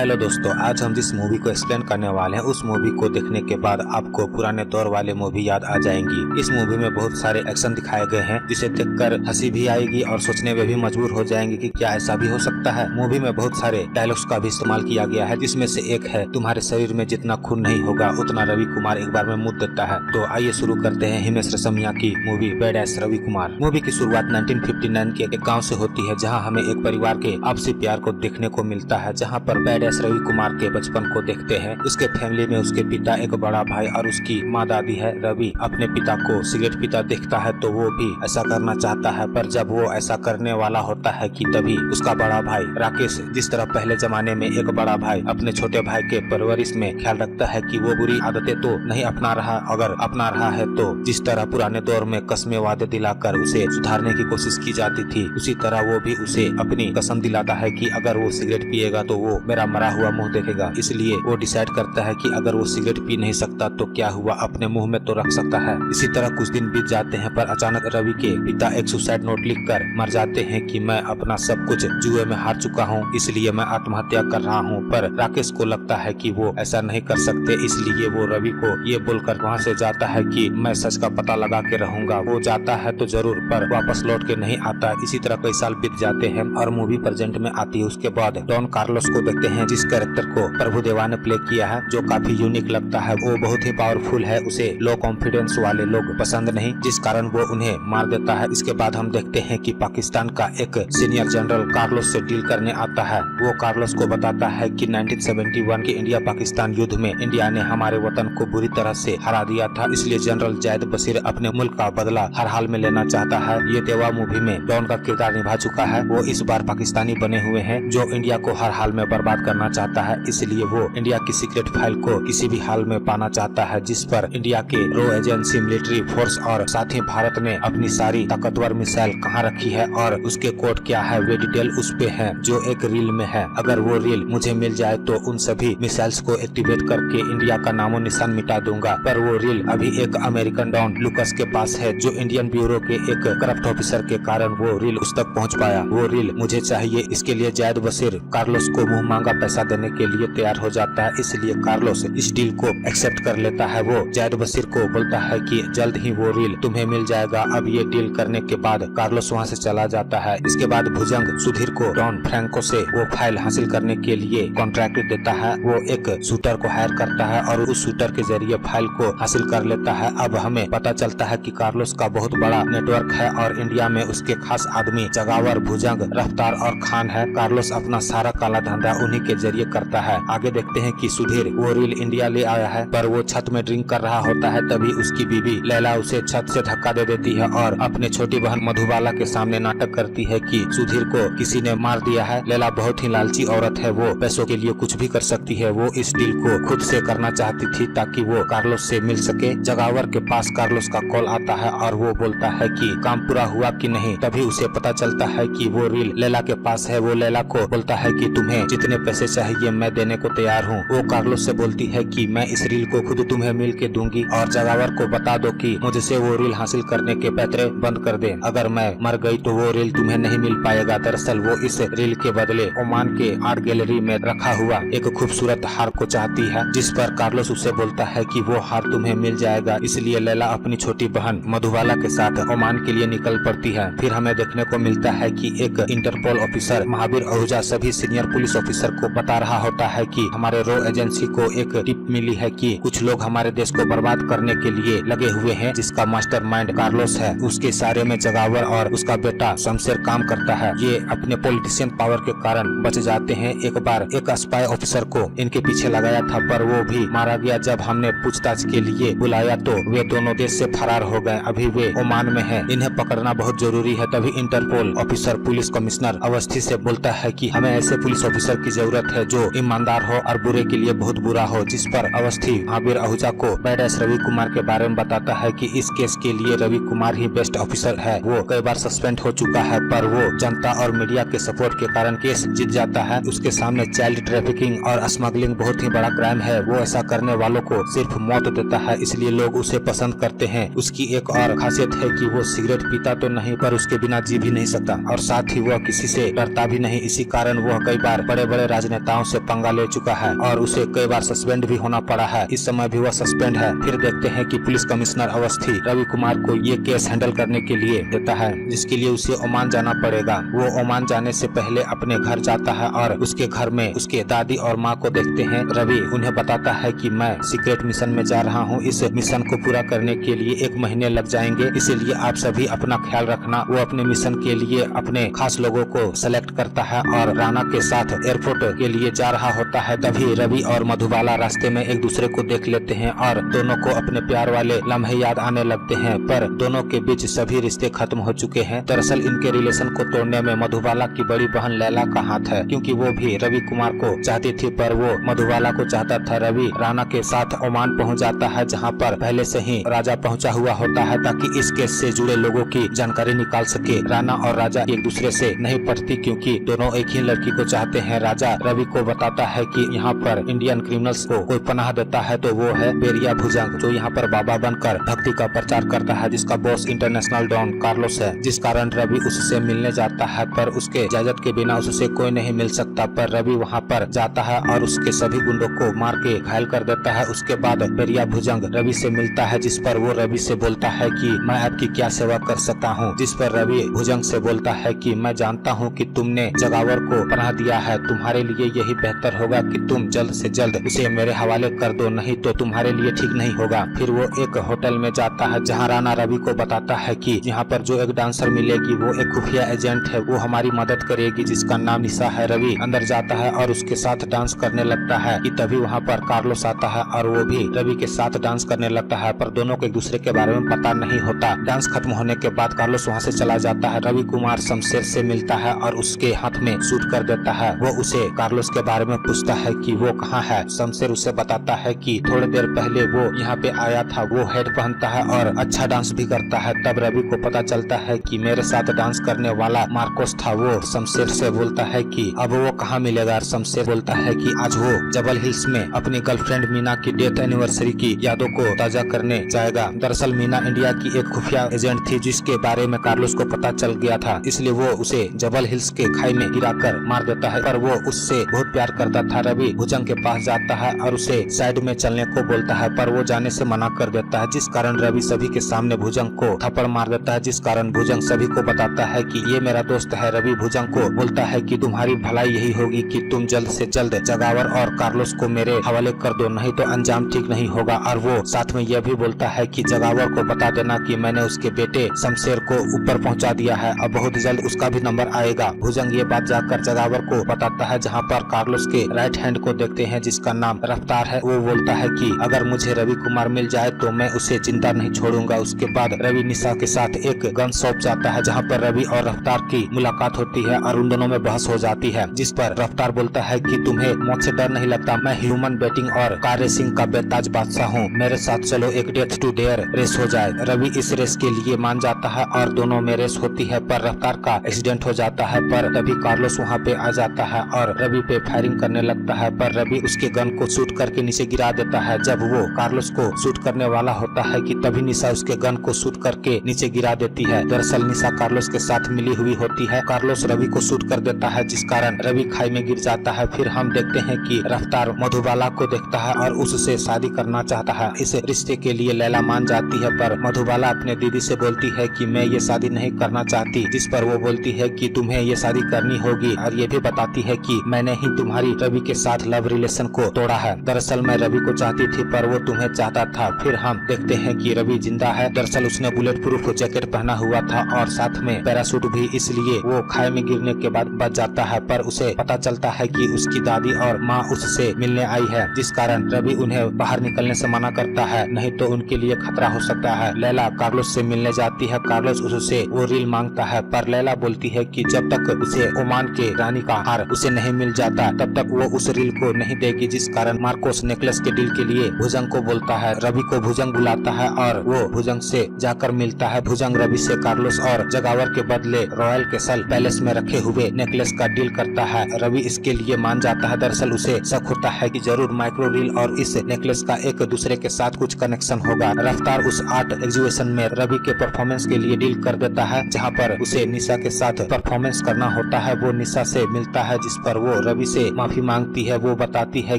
Hello दोस्तों, आज हम जिस मूवी को एक्सप्लेन करने वाले हैं उस मूवी को देखने के बाद आपको पुराने दौर वाले मूवी याद आ जाएंगी। इस मूवी में बहुत सारे एक्शन दिखाए गए हैं जिसे देखकर हंसी भी आएगी और सोचने में भी मजबूर हो जाएंगे कि क्या ऐसा भी हो सकता है। मूवी में बहुत सारे डायलॉग्स का भी इस्तेमाल किया गया है जिसमें से एक है, तुम्हारे शरीर में जितना खून नहीं होगा उतना रवि कुमार एक बार में मुद्द देता है। तो आइए शुरू करते हैं हिमेश रेशमिया की movie badass Ravi Kumar. Movie की शुरुआत 1959 के एक गाँव से होती है जहाँ हमें एक परिवार के आपसी प्यार को देखने को मिलता है, जहाँ पर बैडएस रवि कुमार के बचपन को देखते हैं। उसके फैमिली में उसके पिता, एक बड़ा भाई और उसकी माँ दादी है। रवि अपने पिता को सिगरेट पीता देखता है तो वो भी ऐसा करना चाहता है, पर जब वो ऐसा करने वाला होता है कि तभी उसका बड़ा भाई राकेश, जिस तरह पहले जमाने में एक बड़ा भाई अपने छोटे भाई के परवरिश में ख्याल रखता है कि वो बुरी आदतें तो नहीं अपना रहा, अगर अपना रहा है तो जिस तरह पुराने दौर में कस्में वादे दिलाकर उसे सुधारने की कोशिश की जाती थी, उसी तरह वो भी उसे अपनी कसम दिलाता है कि अगर वो सिगरेट पिएगा तो वो मेरा मरा हुआ मुंह देखेगा। इसलिए वो डिसाइड करता है कि अगर वो सिगरेट पी नहीं सकता तो क्या हुआ, अपने मुंह में तो रख सकता है। इसी तरह कुछ दिन बीत जाते हैं, पर अचानक रवि के पिता एक सुसाइड नोट लिखकर मर जाते हैं कि मैं अपना सब कुछ जुए में हार चुका हूँ, इसलिए मैं आत्महत्या कर रहा हूँ। पर राकेश को लगता है कि वो ऐसा नहीं कर सकते, इसलिए वो रवि को ये बोलकर वहाँ से जाता है कि मैं सच का पता लगा के रहूंगा। वो जाता है तो जरूर, पर वापस लौट के नहीं आता। इसी तरह कई साल बीत जाते हैं और मूवी प्रेजेंट में आती है। उसके बाद डॉन कार्लोस को देखते हैं जिस कैरेक्टर को प्रभुदेवा ने प्ले किया है, जो काफी यूनिक लगता है। वो बहुत ही पावरफुल है, उसे लो कॉन्फिडेंस वाले लोग पसंद नहीं, जिस कारण वो उन्हें मार देता है। इसके बाद हम देखते हैं कि पाकिस्तान का एक सीनियर जनरल कार्लोस से डील करने आता है। वो कार्लोस को बताता है कि 1971 के इंडिया पाकिस्तान युद्ध में इंडिया ने हमारे वतन को बुरी तरह से हरा दिया था, इसलिए जनरल जायद बशीर अपने मुल्क का बदला हर हाल में लेना चाहता है। ये देवा मूवी में डॉन का किरदार निभा चुका है। वो इस बार पाकिस्तानी बने हुए हैं जो इंडिया को हर हाल में बर्बाद करना चाहता है, इसलिए वो इंडिया की सीक्रेट फाइल को किसी भी हाल में पाना चाहता है, जिस पर इंडिया के रो एजेंसी, मिलिट्री फोर्स और साथ ही भारत ने अपनी सारी ताकतवर मिसाइल कहाँ रखी है और उसके कोड क्या है वे डिटेल उस पे है, जो एक रील में है। अगर वो रील मुझे मिल जाए तो उन सभी मिसाइल्स को एक्टिवेट करके इंडिया का नामो निशान मिटा दूंगा। पर वो रील अभी एक अमेरिकन डॉन लुकस के पास है, जो इंडियन ब्यूरो के एक करप्ट ऑफिसर के कारण वो रील उस तक पहुँच पाया। वो रील मुझे चाहिए, इसके लिए जायद बशीर कार्लोस को मुँह मांगा पैसा देने के लिए तैयार हो जाता है, इसलिए कार्लोस इस डील को एक्सेप्ट कर लेता है। वो जायद बशीर को बोलता है कि जल्द ही वो रील तुम्हें मिल जाएगा। अब ये डील करने के बाद कार्लोस वहाँ से चला जाता है। इसके बाद भुजंग सुधीर को डॉन फ्रैंको से वो फाइल हासिल करने के लिए कॉन्ट्रैक्ट देता है। वो एक शूटर को हायर करता है और उस शूटर के जरिए फाइल को हासिल कर लेता है। अब हमें पता चलता है कि कार्लोस का बहुत बड़ा नेटवर्क है और इंडिया में उसके खास आदमी जगावर, भुजंग, रफ्तार और खान है। कार्लोस अपना सारा काला धंधा उन्हीं के जरिए करता है। आगे देखते हैं कि सुधीर वो रील इंडिया ले आया है, पर वो छत में ड्रिंक कर रहा होता है, तभी उसकी बीबी लैला उसे छत से धक्का दे देती है और अपने छोटी बहन मधुबाला के सामने नाटक करती है कि सुधीर को किसी ने मार दिया है। लैला बहुत ही लालची औरत है, वो पैसों के लिए कुछ भी कर सकती है। वो इस डील को खुद से करना चाहती थी ताकि वो कार्लोस से मिल सके। जगावर के पास कार्लोस का कॉल आता है और वो बोलता है कि काम पूरा हुआ कि नहीं, तभी उसे पता चलता है कि वो रील लैला के पास है। वो लैला को बोलता है कि तुम्हें जितने पैसे चाहिए मैं देने को तैयार हूँ। वो कार्लोस से बोलती है कि मैं इस रील को खुद तुम्हें मिल के दूंगी और जगावर को बता दो कि मुझसे वो रील हासिल करने के पैतरे बंद कर दे। अगर मैं मर गई तो वो रील तुम्हें नहीं मिल पाएगा। दरअसल वो इस रील के बदले ओमान के आर्ट गैलरी में रखा हुआ एक खूबसूरत हार को चाहती है, जिस पर कार्लोस उससे बोलता है कि वो हार तुम्हें मिल जाएगा। इसलिए लैला अपनी छोटी बहन मधुबाला के साथ ओमान के लिए निकल पड़ती है। फिर हमें देखने को मिलता है कि एक इंटरपोल ऑफिसर महावीर आहूजा सभी सीनियर पुलिस ऑफिसर को बता रहा होता है कि हमारे रो एजेंसी को एक टिप मिली है कि कुछ लोग हमारे देश को बर्बाद करने के लिए लगे हुए हैं, जिसका मास्टरमाइंड कार्लोस है। उसके इशारे में जगावर और उसका बेटा शमशेर काम करता है। ये अपने पॉलिटिशियन पावर के कारण बच जाते हैं। एक बार एक स्पाई ऑफिसर को इनके पीछे लगाया था, पर वो भी मारा गया। जब हमने पूछताछ के लिए बुलाया तो वे दोनों देश से फरार हो गए, अभी वे ओमान में हैं। इन्हें पकड़ना बहुत जरूरी है। तभी Interpol officer police commissioner Awasthi से बोलता है कि हमें ऐसे पुलिस ऑफिसर की जरूरत है जो ईमानदार हो और बुरे के लिए बहुत बुरा हो, जिस पर अवस्थी महावीर आहूजा को बैडएस रवि कुमार के बारे में बताता है कि इस केस के लिए रवि कुमार ही बेस्ट ऑफिसर है। वो कई बार सस्पेंड हो चुका है, पर वो जनता और मीडिया के सपोर्ट के कारण केस जीत जाता है। उसके सामने चाइल्ड ट्रैफिकिंग और स्मगलिंग बहुत ही बड़ा क्राइम है। वो ऐसा करने वालों को सिर्फ मौत देता है, इसलिए लोग उसे पसंद करते हैं। उसकी एक और खासियत है कि वो सिगरेट पीता तो नहीं, पर उसके बिना जी भी नहीं सकता और साथ ही वह किसी से डरता भी नहीं। इसी कारण वह कई बार बड़े बड़े राजनीतिक राजनेताओं से पंगा ले चुका है और उसे कई बार सस्पेंड भी होना पड़ा है। इस समय भी वह सस्पेंड है। फिर देखते हैं कि पुलिस कमिश्नर अवस्थी रवि कुमार को ये केस हैंडल करने के लिए देता है, जिसके लिए उसे ओमान जाना पड़ेगा। वो ओमान जाने से पहले अपने घर जाता है और उसके घर में उसके दादी और माँ को देखते हैं। रवि उन्हें बताता है कि मैं सीक्रेट मिशन में जा रहा हूँ, इस मिशन को पूरा करने के लिए 1 महीने लग जाएंगे, इसीलिए आप सभी अपना ख्याल रखना। वो अपने मिशन के लिए अपने खास लोगों को सेलेक्ट करता है और राणा के साथ एयरपोर्ट के लिए जा रहा होता है। तभी रवि और मधुबाला रास्ते में एक दूसरे को देख लेते हैं और दोनों को अपने प्यार वाले लम्हे याद आने लगते हैं, पर दोनों के बीच सभी रिश्ते खत्म हो चुके हैं। दरअसल इनके रिलेशन को तोड़ने में मधुबाला की बड़ी बहन लैला का हाथ है, क्योंकि वो भी रवि कुमार को चाहती थी, पर वो मधुबाला को चाहता था। रवि राणा के साथ ओमान पहुंच जाता है, जहां पर पहले से ही राजा पहुंचा हुआ होता है, ताकि इस केस से जुड़े लोगों की जानकारी निकाल सके। राणा और राजा एक दूसरे से नहीं पटती, क्योंकि दोनों एक ही लड़की को चाहते हैं। राजा रवि को बताता है कि यहाँ पर इंडियन क्रिमिनल्स को कोई पनाह देता है तो वो है बेरिया भुजंग, जो यहाँ पर बाबा बनकर भक्ति का प्रचार करता है, जिसका बॉस इंटरनेशनल डॉन कार्लोस है। जिस कारण रवि उससे मिलने जाता है, पर उसके इजाजत के बिना उससे कोई नहीं मिल सकता। पर रवि वहाँ पर जाता है और उसके सभी गुंडों को मार के घायल कर देता है। उसके बाद बेरिया भुजंग रवि से मिलता है, जिस पर वो रवि से बोलता है कि मैं आपकी क्या सेवा कर सकता हूँ। जिस पर रवि भुजंग से बोलता है कि मैं जानता हूँ कि तुमने जगावर को पनाह दिया है, तुम्हारे लिए यही बेहतर होगा कि तुम जल्द से जल्द उसे मेरे हवाले कर दो, नहीं तो तुम्हारे लिए ठीक नहीं होगा। फिर वो एक होटल में जाता है, जहाँ राणा रवि को बताता है कि यहाँ पर जो एक डांसर मिलेगी वो एक खुफिया एजेंट है, वो हमारी मदद करेगी, जिसका नाम निशा है। रवि अंदर जाता है और उसके साथ डांस करने लगता है कि तभी वहाँ पर कार्लोस आता है और वो भी रवि के साथ डांस करने लगता है, पर दोनों को एक दूसरे के बारे में पता नहीं होता। डांस खत्म होने के बाद कार्लोस वहाँ से चला जाता है। रवि कुमार शमशेर से मिलता है और उसके हाथ में शूट कर देता है। वो उसे कार्लोस के बारे में पूछता है कि वो कहाँ है। शमशेर उसे बताता है कि थोड़ी देर पहले वो यहाँ पे आया था, वो हेड पहनता है और अच्छा डांस भी करता है। तब रवि को पता चलता है कि मेरे साथ डांस करने वाला मार्कोस था। वो शमशेर से बोलता है कि अब वो कहाँ मिलेगा। शमशेर बोलता है कि आज वो जबल हिल्स में अपनी गर्लफ्रेंड मीना की डेथ एनिवर्सरी की यादों को ताजा करने जाएगा। दरअसल मीना इंडिया की एक खुफिया एजेंट थी, जिसके बारे में कार्लोस को पता चल गया था, इसलिए वो उसे जबल हिल्स के खाई में गिराकर मार देता है, पर वो उससे बहुत प्यार करता था। रवि भुजंग के पास जाता है और उसे साइड में चलने को बोलता है, पर वो जाने से मना कर देता है, जिस कारण रवि सभी के सामने भुजंग को थप्पड़ मार देता है, जिस कारण भुजंग सभी को बताता है कि ये मेरा दोस्त है। रवि भुजंग को बोलता है कि तुम्हारी भलाई यही होगी कि तुम जल्द से जल्द जगावर और कार्लोस को मेरे हवाले कर दो, नहीं तो अंजाम ठीक नहीं होगा। और वो साथ में यह भी बोलता है कि जगावर को बता देना कि मैंने उसके बेटे शमशेर को ऊपर पहुंचा दिया है, अब बहुत जल्द उसका भी नंबर आएगा। भुजंग ये बात जाकर जगावर को बताता है, जहाँ पर कार्लोस के राइट हैंड को देखते हैं, जिसका नाम रफ्तार है। वो बोलता है कि अगर मुझे रवि कुमार मिल जाए तो मैं उसे जिंदा नहीं छोड़ूंगा। उसके बाद रवि निशा के साथ एक गन शॉप जाता है, जहाँ पर रवि और रफ्तार की मुलाकात होती है और उन दोनों में बहस हो जाती है, जिस पर रफ्तार बोलता है कि तुम्हें मौत से डर नहीं लगता, मैं ह्यूमन बेटिंग और कार रेसिंग का बेताज बादशाह हूँ, मेरे साथ चलो एक डेथ टू डेयर रेस हो जाए। रवि इस रेस के लिए मान जाता है और दोनों में रेस होती है, पर रफ्तार का एक्सीडेंट हो जाता है। पर तभी कार्लोस वहाँ पे आ जाता है और रवि पे फायरिंग करने लगता है, पर रवि उसके गन को शूट करके नीचे गिरा देता है। जब वो कार्लोस को शूट करने वाला होता है कि तभी निशा उसके गन को शूट करके नीचे गिरा देती है। दरअसल निशा कार्लोस के साथ मिली हुई होती है। कार्लोस रवि को शूट कर देता है, जिस कारण रवि खाई में गिर जाता है। फिर हम देखते हैं कि रफ्तार मधुबाला को देखता है और उससे शादी करना चाहता है। इस रिश्ते के लिए लैला मान जाती है, पर मधुबाला अपने दीदी से बोलती है कि मैं ये शादी नहीं करना चाहती, जिस पर वो बोलती है कि तुम्हें ये शादी करनी होगी, और ये भी बताती है कि मैंने ही तुम्हारी रवि के साथ लव रिलेशन को तोड़ा है। दरअसल मैं रवि को चाहती थी, पर वो तुम्हें चाहता था। फिर हम देखते हैं कि रवि जिंदा है। दरअसल उसने बुलेट प्रूफ जैकेट पहना हुआ था और साथ में पैराशूट भी, इसलिए वो खाई में गिरने के बाद बच जाता है। पर उसे पता चलता है कि उसकी दादी और माँ उससे मिलने आई है, जिस कारण रवि उन्हें बाहर निकलने से मना करता है, नहीं तो उनके लिए खतरा हो सकता है। लैला कार्लोस से मिलने जाती है। कार्लोस उससे वो रील मांगता है, पर लैला बोलती है कि जब तक उसे ओमान के रानी का हार उसे नहीं मिल जाता तब तक वो उस रील को नहीं देगी, जिस कारण मार्कोस नेकलेस के डील के लिए भुजंग को बोलता है। रवि को भुजंग बुलाता है और वो भुजंग से जाकर मिलता है। भुजंग रवि से कार्लोस और जगावर के बदले रॉयल कैसल पैलेस में रखे हुए नेकलेस का डील करता है। रवि इसके लिए मान जाता है। दरअसल उसे शक होता है कि जरूर माइक्रो रील और इस नेकलेस का एक दूसरे के साथ कुछ कनेक्शन होगा। रफ्तार उस आर्ट एग्जीबिशन में रवि के परफॉर्मेंस के लिए डील कर देता है, जहाँ पर उसे निशा के साथ परफॉर्मेंस करना होता है। वो निशा से मिलता है, जिस पर वो वो रवि से माफी मांगती है। वो बताती है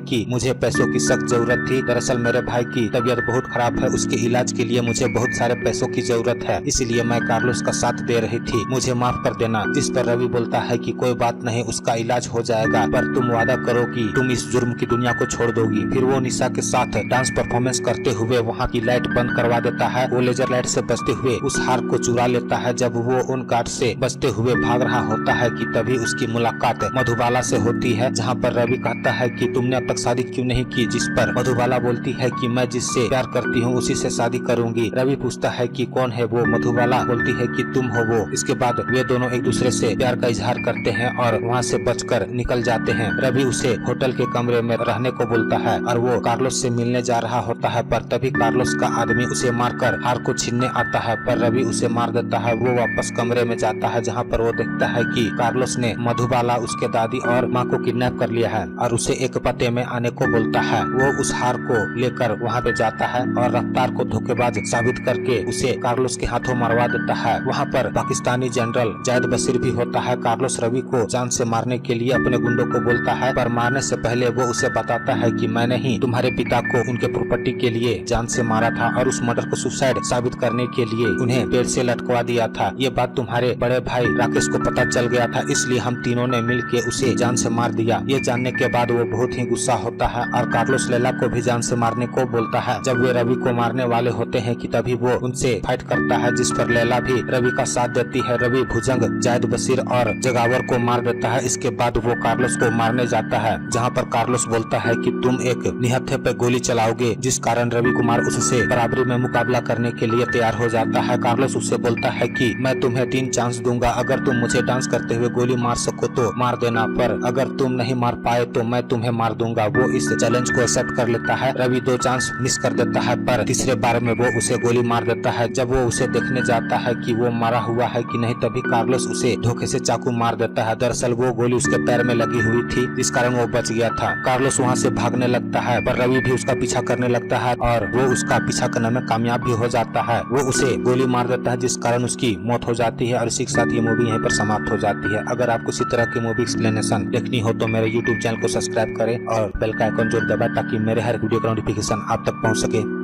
कि मुझे पैसों की सख्त जरूरत थी। दरअसल मेरे भाई की तबीयत बहुत खराब है, उसके इलाज के लिए मुझे बहुत सारे पैसों की जरूरत है, इसलिए मैं कार्लोस का साथ दे रही थी, मुझे माफ कर देना। जिस पर रवि बोलता है कि कोई बात नहीं, उसका इलाज हो जाएगा, पर तुम वादा करो कि तुम इस जुर्म की दुनिया को छोड़ दोगी। फिर वो निशा के साथ डांस परफॉर्मेंस करते हुए वहाँ की लाइट बंद करवा देता है। वो लेजर लाइट से बचते हुए उस हार को चुरा लेता है। जब वो उन गार्ड से बचते हुए भाग रहा होता है कि तभी उसकी मुलाकात मधुबाला से होती है, जहाँ पर रवि कहता है कि तुमने अब तक शादी क्यों नहीं की। जिस पर मधुबाला बोलती है कि मैं जिससे प्यार करती हूँ उसी से शादी करूंगी। रवि पूछता है कि कौन है वो। मधुबाला बोलती है कि तुम हो वो। इसके बाद वे दोनों एक दूसरे से प्यार का इजहार करते हैं और वहाँ से बचकर निकल जाते हैं। रवि उसे होटल के कमरे में रहने को बोलता है और वो कार्लोस से मिलने जा रहा होता है, पर तभी कार्लोस का आदमी उसे मारकर हार को छीनने आता है, पर रवि उसे मार देता है। वो वापस कमरे में जाता है, जहाँ पर वो देखता है कि कार्लोस ने मधुबाला, उसके दादी और माँ को किडनैप कर लिया है और उसे एक पते में आने को बोलता है। वो उस हार को लेकर वहाँ पे जाता है और रफ्तार को धोखेबाज साबित करके उसे कार्लोस के हाथों मरवा देता है। वहाँ पर पाकिस्तानी जनरल जायद बशीर भी होता है। कार्लोस रवि को जान से मारने के लिए अपने गुंडों को बोलता है, पर मारने से पहले वो उसे बताता है कि मैंने ही तुम्हारे पिता को उनके प्रॉपर्टी के लिए जान से मारा था और उस मर्डर को सुसाइड साबित करने के लिए उन्हें पेड़ से लटकवा दिया था। ये बात तुम्हारे बड़े भाई राकेश को पता चल गया था, इसलिए हम तीनों ने मिलकर उसे जान से मार दिया। ये जानने के बाद वो बहुत ही गुस्सा होता है और कार्लोस लैला को भी जान से मारने को बोलता है। जब वे रवि को मारने वाले होते हैं कि तभी वो उनसे फाइट करता है, जिस पर लैला भी रवि का साथ देती है। रवि भुजंग, जायद बशीर और जगावर को मार देता है। इसके बाद वो कार्लोस को मारने जाता है, जहाँ पर कार्लोस बोलता है कि तुम एक निहत्थे पे गोली चलाओगे, जिस कारण रवि कुमार उससे बराबरी में मुकाबला करने के लिए तैयार हो जाता है। कार्लोस उससे बोलता है कि मैं तुम्हें 3 चांस दूंगा, अगर तुम मुझे डांस करते हुए गोली मार सको तो मार देना, पर अगर तुम नहीं मार पाए तो मैं तुम्हें मार दूंगा। वो इस चैलेंज को एक्सेप्ट कर लेता है। रवि 2 चांस मिस कर देता है, पर तीसरे बार में वो उसे गोली मार देता है। जब वो उसे देखने जाता है कि वो मारा हुआ है कि नहीं, तभी कार्लोस उसे धोखे से चाकू मार देता है। दरअसल वो गोली उसके पैर में लगी हुई थी, इस कारण वो बच गया था। कार्लोस वहाँ से भागने लगता है, पर रवि भी उसका पीछा करने लगता है और वो उसका पीछा करने में कामयाब भी हो जाता है। वो उसे गोली मार देता है, जिस कारण उसकी मौत हो जाती है और इसी के साथ ये मूवी यहीं पर समाप्त हो जाती है। अगर आपको इसी तरह की मूवी एक्सप्लेनेशन देखनी हो तो मेरे YouTube चैनल को सब्सक्राइब करें और बेल का आइकन जरूर दबाएं, ताकि मेरे हर वीडियो का नोटिफिकेशन आप तक पहुँच सके।